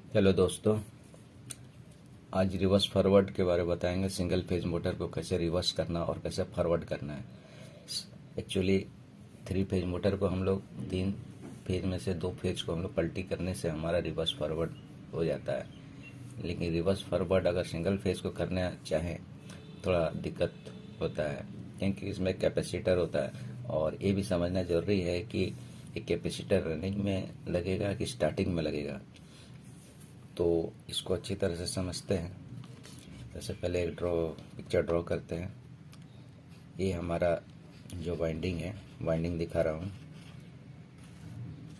Hello दोस्तों, आज reverse forward के बारे में बताएंगे। सिंगल फेज मोटर को कैसे रिवर्स करना और कैसे फॉरवर्ड करना है। एक्चुअली 3 फेज मोटर को हम लोग 3 फेज में से 2 फेज को हम लोग पलटी करने से हमारा रिवर्स फॉरवर्ड हो जाता है। लेकिन रिवर्स फॉरवर्ड अगर सिंगल फेज को करना चाहें थोड़ा दिक्कत होता है, क्योंकि इसमें कैपेसिटर होता है। और ये भी समझना जरूरी है कि ये कैपेसिटर रनिंग में लगेगा कि स्टार्टिंग में लगेगा। तो इसको अच्छी तरह से समझते हैं। जैसे पहले एक पिक्चर ड्रॉ करते हैं। ये हमारा जो वाइंडिंग है, वाइंडिंग दिखा रहा हूँ।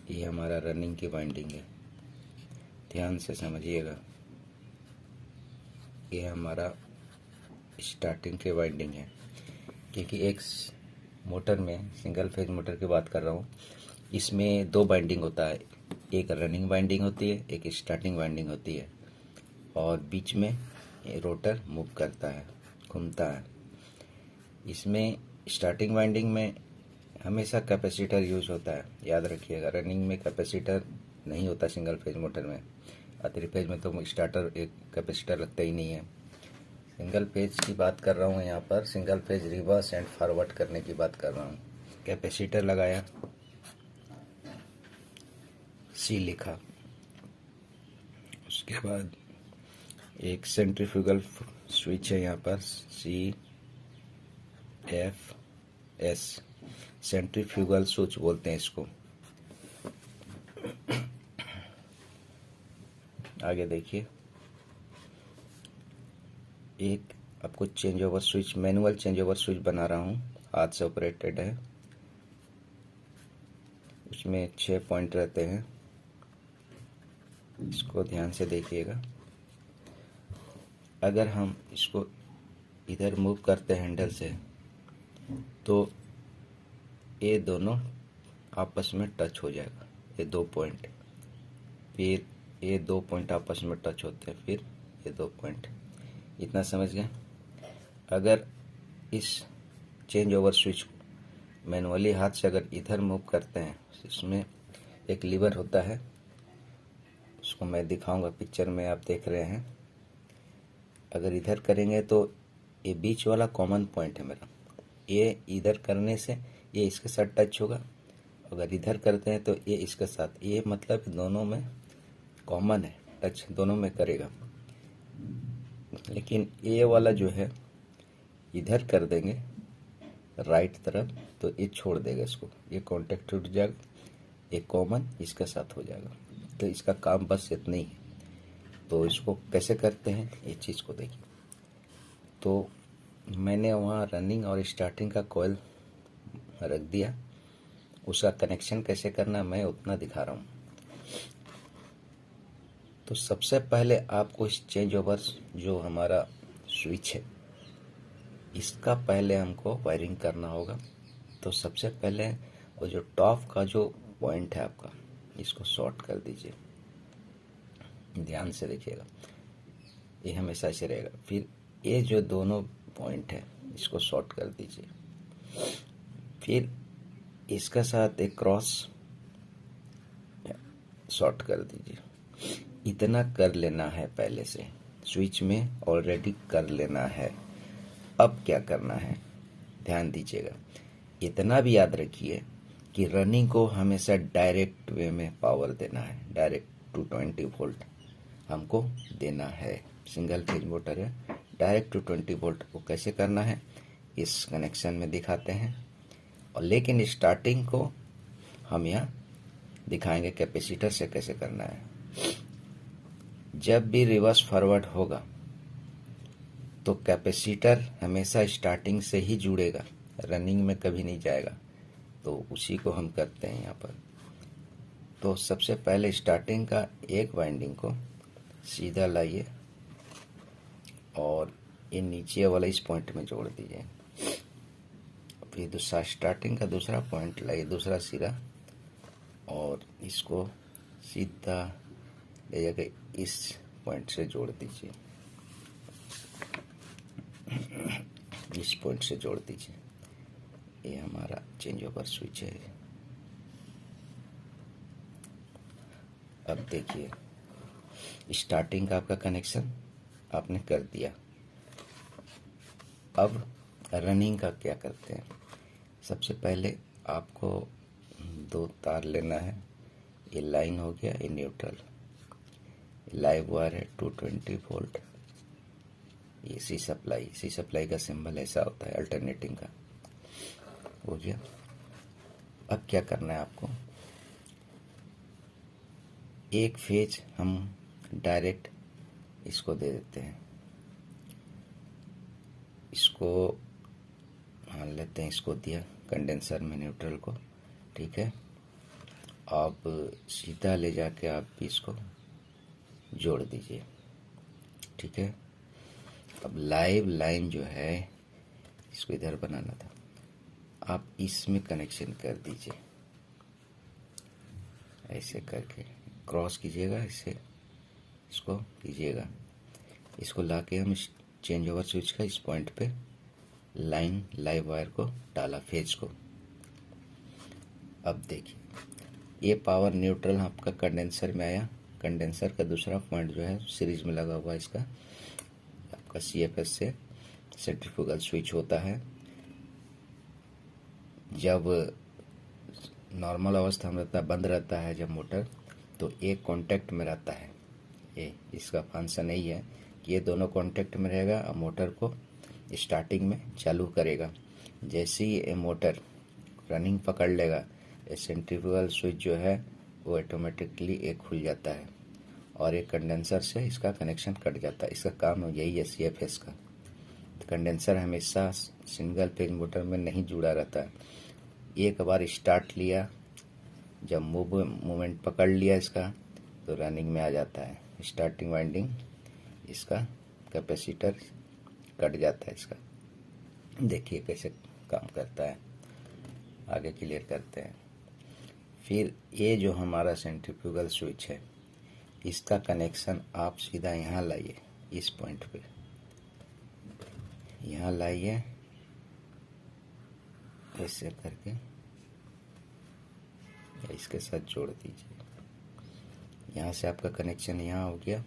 ये हमारा रनिंग की वाइंडिंग है, ध्यान से समझिएगा। ये हमारा स्टार्टिंग की वाइंडिंग है, क्योंकि एक मोटर में, सिंगल फेज मोटर की बात कर रहा हूँ, इसमें 2 वाइंडिंग होता है। एक रनिंग वाइंडिंग होती है, एक स्टार्टिंग वाइंडिंग होती है। और बीच में ये रोटर मूव करता है, घूमता है। इसमें स्टार्टिंग वाइंडिंग में हमेशा कैपेसिटर यूज होता है, याद रखिएगा। रनिंग में कैपेसिटर नहीं होता सिंगल फेज मोटर में। और 3 फेज में तो स्टार्टर एक कैपेसिटर लगता ही नहीं है। सिंगल फेज की बात कर रहा हूँ यहाँ पर। Single phase reverse and forward करने की बात कर रहा हूँ। कैपेसिटर लगाया, सी लिखा, उसके बाद एक सेंट्रीफ्यूगल स्विच है यहाँ पर, CFS, सेंट्रीफ्यूगल स्विच बोलते हैं इसको। आगे देखिए, एक आपको change over switch, manual change over switch बना रहा हूँ, हाथ से ऑपरेटेड है। उसमें 6 पॉइंट रहते हैं, इसको ध्यान से देखिएगा। अगर हम इसको इधर मूव करते हैं हैंडल से, तो ये दोनों आपस में टच हो जाएगा। ये 2 पॉइंट, फिर ये 2 पॉइंट आपस में टच होते हैं, फिर ये 2 पॉइंट। इतना समझ गए। अगर इस चेंज ओवर स्विच को मैनुअली हाथ से अगर इधर मूव करते हैं, इसमें एक लीवर होता है, उसको मैं दिखाऊंगा पिक्चर में, आप देख रहे हैं। अगर इधर करेंगे तो ये बीच वाला कॉमन पॉइंट है मेरा, ये इधर करने से ये इसके साथ टच होगा। अगर इधर करते हैं तो ये इसके साथ, ये मतलब दोनों में कॉमन है, टच दोनों में करेगा। लेकिन ये वाला जो है, इधर कर देंगे राइट तरफ तो ये छोड़ देगा इसको, ये कांटेक्ट टूट जाएगा, ये कॉमन इसके साथ हो जाएगा। तो इसका काम बस इतना ही है। तो इसको कैसे करते हैं ये चीज़ को देखिए। तो मैंने वहाँ रनिंग और स्टार्टिंग का कॉइल रख दिया, उसका कनेक्शन कैसे करना मैं उतना दिखा रहा हूँ। तो सबसे पहले आपको इस चेंज ओवर जो हमारा स्विच है, इसका पहले हमको वायरिंग करना होगा। तो सबसे पहले वो जो टॉप का जो पॉइंट है आपका, इसको शॉर्ट कर दीजिए, ध्यान से देखिएगा। ये हमेशा ऐसे रहेगा। फिर ये जो दोनों पॉइंट है, इसको शॉर्ट कर दीजिए। फिर इसका साथ एक क्रॉस शॉर्ट कर दीजिए। इतना कर लेना है, पहले से स्विच में ऑलरेडी कर लेना है। अब क्या करना है, ध्यान दीजिएगा। इतना भी याद रखिए कि रनिंग को हमेशा डायरेक्ट वे में पावर देना है, डायरेक्ट 220 वोल्ट हमको देना है। सिंगल फेज मोटर है, डायरेक्ट 220 वोल्ट को कैसे करना है इस कनेक्शन में दिखाते हैं। और लेकिन स्टार्टिंग को हम यहाँ दिखाएंगे कैपेसिटर से कैसे करना है। जब भी रिवर्स फॉरवर्ड होगा तो कैपेसिटर हमेशा स्टार्टिंग से ही जुड़ेगा, रनिंग में कभी नहीं जाएगा। तो उसी को हम करते हैं यहाँ पर। तो सबसे पहले स्टार्टिंग का एक वाइंडिंग को सीधा लाइए और ये नीचे वाला इस पॉइंट में जोड़ दीजिए। फिर दूसरा स्टार्टिंग का दूसरा पॉइंट लाइए, दूसरा सिरा, और इसको सीधा ले जाकर इस पॉइंट से जोड़ दीजिए, इस पॉइंट से जोड़ दीजिए। ये हमारा चेंज ओवर स्विच है। अब देखिए, स्टार्टिंग का आपका कनेक्शन आपने कर दिया। अब रनिंग का क्या करते हैं? सबसे पहले आपको 2 तार लेना है। ये लाइन हो गया, ये न्यूट्रल। लाइव वायर है 220 वोल्ट। ये सी सप्लाई का सिंबल ऐसा होता है अल्टरनेटिंग का, हो गया। अब क्या करना है आपको? एक फेज हम डायरेक्ट इसको दे देते हैं। इसको मान लेते हैं, इसको दिया कंडेंसर में न्यूट्रल को, ठीक है। आप सीधा ले जाके आप भी इसको जोड़ दीजिए, ठीक है। अब लाइव लाइन जो है इसको इधर बनाना था, आप इसमें कनेक्शन कर दीजिए, ऐसे करके क्रॉस कीजिएगा, इससे इसको कीजिएगा। इसको लाके हम इस चेंज ओवर स्विच का इस पॉइंट पे लाइन लाइव वायर को डाला, फेज को। अब देखिए ये पावर न्यूट्रल आपका कंडेंसर में आया। कंडेंसर का दूसरा पॉइंट जो है सीरीज में लगा हुआ इसका आपका CFS से सेंट्रीफ्यूगल स्विच होता है। जब नॉर्मल अवस्था में रहता है, बंद रहता है जब मोटर, तो एक कांटेक्ट में रहता है। ये इसका फंक्शन यही है कि ये दोनों कांटेक्ट में रहेगा और मोटर को स्टार्टिंग में चालू करेगा। जैसे ही ये मोटर रनिंग पकड़ लेगा, ये सेंट्रीफ्यूगल स्विच जो है वो ऑटोमेटिकली एक खुल जाता है और एक कंडेंसर से इसका कनेक्शन कट जाता है। इसका काम यही है CFS का। कंडेंसर हमेशा सिंगल फेज मोटर में नहीं जुड़ा रहता है। एक बार स्टार्ट लिया, जब मूवमेंट पकड़ लिया इसका, तो रनिंग में आ जाता है। स्टार्टिंग वाइंडिंग इसका कैपेसिटर कट जाता है इसका। देखिए कैसे काम करता है, आगे क्लियर करते हैं। फिर ये जो हमारा सेंट्रीफ्यूगल स्विच है, इसका कनेक्शन आप सीधा यहाँ लाइए, इस पॉइंट पे यहाँ लाइए, ऐसे करके इसके साथ जोड़ दीजिए। यहाँ से आपका कनेक्शन यहाँ हो गया,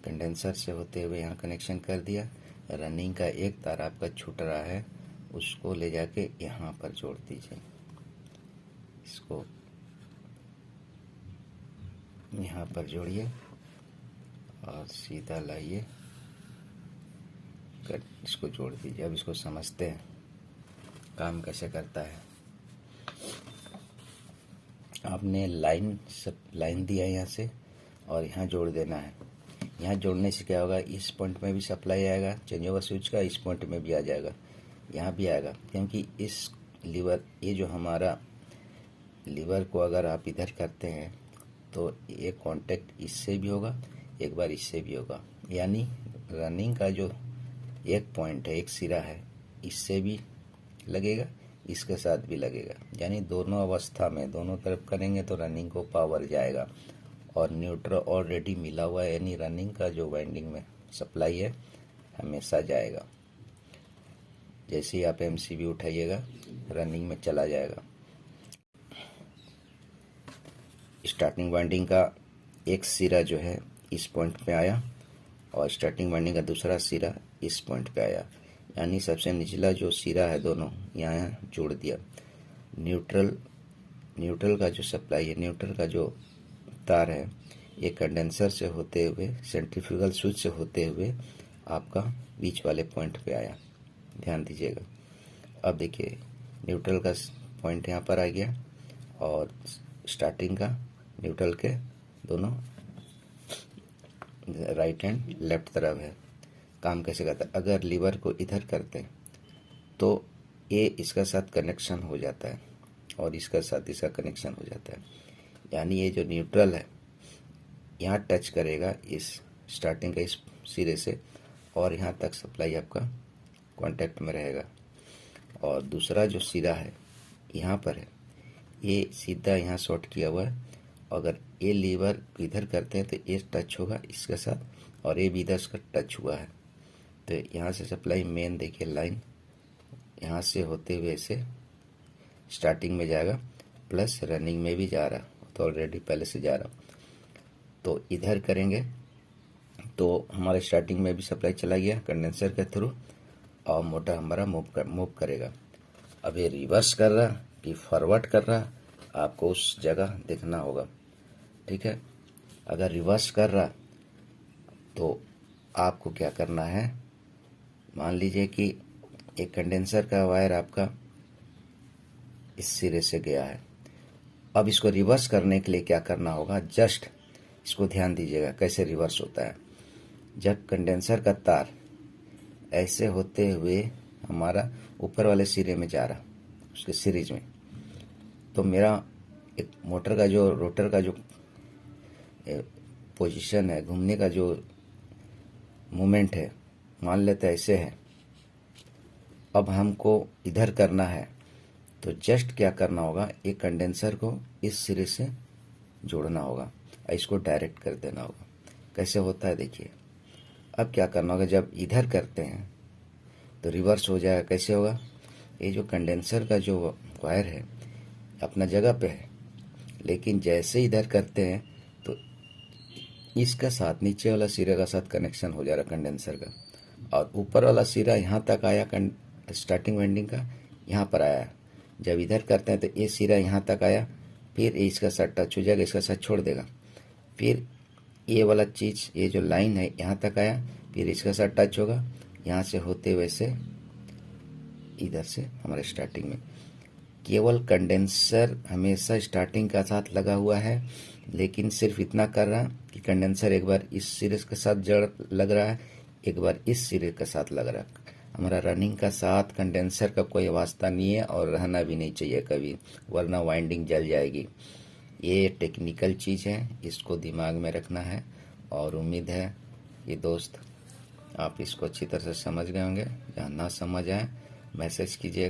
कंडेंसर से होते हुए यहाँ कनेक्शन कर दिया। रनिंग का एक तार आपका छूट रहा है, उसको ले जाके यहाँ पर जोड़ दीजिए। इसको यहाँ पर जोड़िए और सीधा लाइए, इसको जोड़ दीजिए। अब इसको समझते हैं काम कैसे करता है। आपने लाइन दिया है यहाँ से और यहाँ जोड़ देना है। यहाँ जोड़ने से क्या होगा, इस पॉइंट में भी सप्लाई आएगा चेंज ओवर स्विच का, इस पॉइंट में भी आ जाएगा, यहाँ भी आएगा। क्योंकि इस लीवर, ये जो हमारा लीवर को अगर आप इधर करते हैं तो ये कांटेक्ट इससे भी होगा, एक बार इससे भी होगा। यानी रनिंग का जो एक पॉइंट है, एक सिरा है, इससे भी लगेगा, इसके साथ भी लगेगा। यानी दोनों अवस्था में दोनों तरफ करेंगे तो रनिंग को पावर जाएगा। और न्यूट्रल ऑलरेडी मिला हुआ है, यानी रनिंग का जो वाइंडिंग में सप्लाई है हमेशा जाएगा। जैसे ही आप MCB उठाइएगा, रनिंग में चला जाएगा। स्टार्टिंग वाइंडिंग का एक सिरा जो है इस पॉइंट पे आया और स्टार्टिंग वाइंडिंग का दूसरा सिरा इस पॉइंट पे आया। यानी सबसे निचला जो सिरा है दोनों यहाँ जोड़ दिया। न्यूट्रल का जो सप्लाई है, न्यूट्रल का जो तार है, ये कंडेंसर से होते हुए सेंट्रीफ्यूगल स्विच से होते हुए आपका बीच वाले पॉइंट पे आया। ध्यान दीजिएगा। अब देखिए न्यूट्रल का पॉइंट यहाँ पर आ गया और स्टार्टिंग का न्यूट्रल के दोनों राइट एंड लेफ्ट तरफ है। काम कैसे करता है, अगर लीवर को इधर करते हैं तो ये इसका साथ कनेक्शन हो जाता है और इसका साथ इसका कनेक्शन हो जाता है। यानी ये जो न्यूट्रल है यहाँ टच करेगा इस स्टार्टिंग का इस सिरे से और यहाँ तक सप्लाई आपका कांटेक्ट में रहेगा। और दूसरा जो सिरा है यहाँ पर है, ये सीधा यहाँ शॉर्ट किया हुआ है। अगर ये लीवर इधर करते हैं तो ये टच होगा इसके साथ और ये भी इधर का टच हुआ है, तो यहाँ से सप्लाई मेन देखिए लाइन यहाँ से होते हुए ऐसे स्टार्टिंग में जाएगा, प्लस रनिंग में भी जा रहा, तो ऑलरेडी पहले से जा रहा। तो इधर करेंगे तो हमारे स्टार्टिंग में भी सप्लाई चला गया कंडेंसर के थ्रू और मोटर हमारा मूव करेगा। अब ये रिवर्स कर रहा कि फॉरवर्ड कर रहा, आपको उस जगह देखना होगा। ठीक है, अगर रिवर्स कर रहा तो आपको क्या करना है, मान लीजिए कि एक कंडेंसर का वायर आपका इस सिरे से गया है। अब इसको रिवर्स करने के लिए क्या करना होगा, जस्ट इसको ध्यान दीजिएगा कैसे रिवर्स होता है। जब कंडेंसर का तार ऐसे होते हुए हमारा ऊपर वाले सिरे में जा रहा, उसके सीरीज में, तो मेरा एक मोटर का जो रोटर का जो पोजीशन है, घूमने का जो मूवमेंट है, मान लेते हैं ऐसे है। अब हमको इधर करना है तो जस्ट क्या करना होगा, एक कंडेंसर को इस सिरे से जोड़ना होगा, इसको डायरेक्ट कर देना होगा। कैसे होता है देखिए। अब क्या करना होगा, जब इधर करते हैं तो रिवर्स हो जाएगा। कैसे होगा, ये जो कंडेंसर का जो वायर है अपना जगह पे है, लेकिन जैसे इधर करते हैं तो इसका साथ नीचे वाला सिरे का साथ कनेक्शन हो जा रहा कंडेंसर का, और ऊपर वाला सिरा यहाँ तक आया, स्टार्टिंग वाइंडिंग का यहाँ पर आया। जब इधर करते हैं तो ये सिरा यहाँ तक आया, फिर इसका साथ टच हो जाएगा, इसका साथ छोड़ देगा, फिर ये वाला चीज़, ये जो लाइन है यहाँ तक आया, फिर इसका साथ टच होगा, यहाँ से होते हुए से इधर से हमारे स्टार्टिंग में। केवल कंडेंसर हमेशा स्टार्टिंग का साथ लगा हुआ है, लेकिन सिर्फ इतना कर रहा कि कंडेंसर एक बार इस सिरे के साथ जड़ लग रहा है, एक बार इस सिरे के साथ लग रहा है। हमारा रनिंग का साथ कंडेंसर का कोई वास्ता नहीं है और रहना भी नहीं चाहिए कभी, वरना वाइंडिंग जल जाएगी। ये टेक्निकल चीज़ है, इसको दिमाग में रखना है, और उम्मीद है कि दोस्त आप इसको अच्छी तरह से समझ गए होंगे। या ना समझ आए मैसेज कीजिएगा।